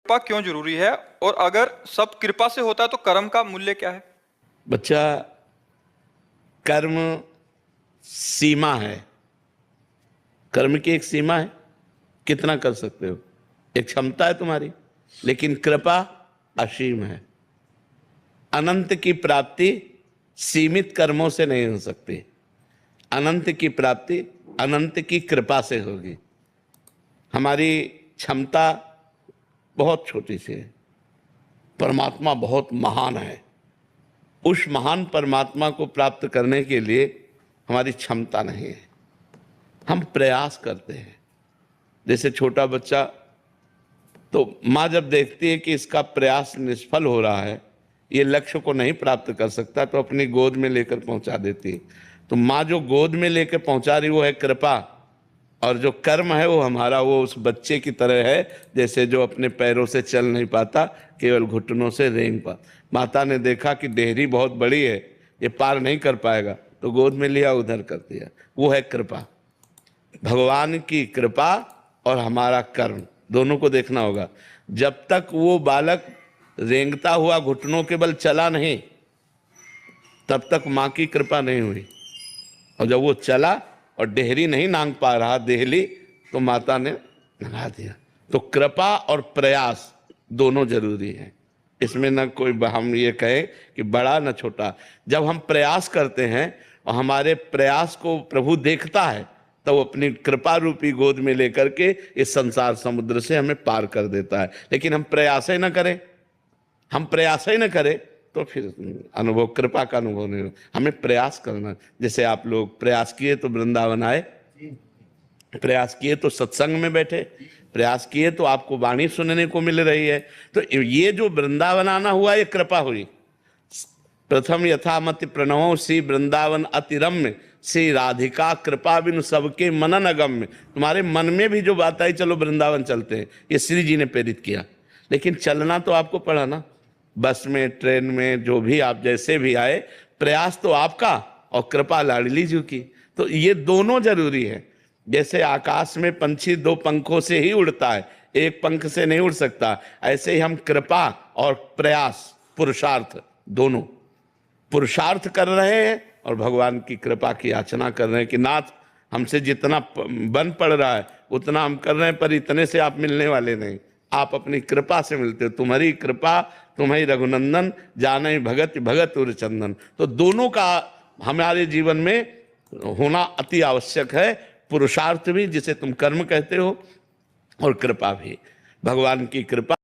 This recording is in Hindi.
कृपा क्यों जरूरी है, और अगर सब कृपा से होता है तो कर्म का मूल्य क्या है? बच्चा, कर्म सीमा है। कर्म की एक सीमा है, कितना कर सकते हो, एक क्षमता है तुम्हारी। लेकिन कृपा असीम है। अनंत की प्राप्ति सीमित कर्मों से नहीं हो सकती। अनंत की प्राप्ति अनंत की कृपा से होगी। हमारी क्षमता बहुत छोटी सी है, परमात्मा बहुत महान है। उस महान परमात्मा को प्राप्त करने के लिए हमारी क्षमता नहीं है, हम प्रयास करते हैं। जैसे छोटा बच्चा, तो माँ जब देखती है कि इसका प्रयास निष्फल हो रहा है, ये लक्ष्य को नहीं प्राप्त कर सकता, तो अपनी गोद में लेकर पहुंचा देती है। तो माँ जो गोद में लेकर पहुंचा रही वो है कृपा, और जो कर्म है वो हमारा, वो उस बच्चे की तरह है जैसे जो अपने पैरों से चल नहीं पाता, केवल घुटनों से रेंग पा। माता ने देखा कि डेहरी बहुत बड़ी है, ये पार नहीं कर पाएगा, तो गोद में लिया, उधर कर दिया। वो है कृपा। भगवान की कृपा और हमारा कर्म दोनों को देखना होगा। जब तक वो बालक रेंगता हुआ घुटनों के बल चला नहीं, तब तक माँ की कृपा नहीं हुई। और जब वो चला और डेहरी नहीं नांग पा रहा, देहली, तो माता ने नंगा दिया। तो कृपा और प्रयास दोनों जरूरी है। इसमें न कोई हम ये कहें कि बड़ा न छोटा। जब हम प्रयास करते हैं और हमारे प्रयास को प्रभु देखता है, तो वो अपनी कृपा रूपी गोद में लेकर के इस संसार समुद्र से हमें पार कर देता है। लेकिन हम प्रयास ही न करें, हम प्रयास ही न करें, तो फिर अनुभव, कृपा का अनुभव नहीं हो। हमें प्रयास करना। जैसे आप लोग प्रयास किए तो वृंदावन आए, प्रयास किए तो सत्संग में बैठे, प्रयास किए तो आपको वाणी सुनने को मिल रही है। तो ये जो वृंदावन आना हुआ, ये कृपा हुई। प्रथम यथामति प्रणव श्री वृंदावन अतिरम्य, श्री राधिका कृपा बिनु सबके मनन अगम्य। तुम्हारे मन में भी जो बात आई, चलो वृंदावन चलते हैं, ये श्री जी ने प्रेरित किया। लेकिन चलना तो आपको पड़ा ना, बस में, ट्रेन में, जो भी आप जैसे भी आए, प्रयास तो आपका और कृपा लाडली जी की। तो ये दोनों जरूरी है। जैसे आकाश में पंछी दो पंखों से ही उड़ता है, एक पंख से नहीं उड़ सकता, ऐसे ही हम कृपा और प्रयास, पुरुषार्थ, दोनों पुरुषार्थ कर रहे हैं और भगवान की कृपा की याचना कर रहे हैं कि नाथ, हमसे जितना बन पड़ रहा है उतना हम कर रहे हैं, पर इतने से आप मिलने वाले नहीं, आप अपनी कृपा से मिलते हो। तुम्हारी कृपा, तुम्हारी रघुनंदन, जाने भगत भगत उर चंदन। तो दोनों का हमारे जीवन में होना अति आवश्यक है। पुरुषार्थ भी, जिसे तुम कर्म कहते हो, और कृपा भी। भगवान की कृपा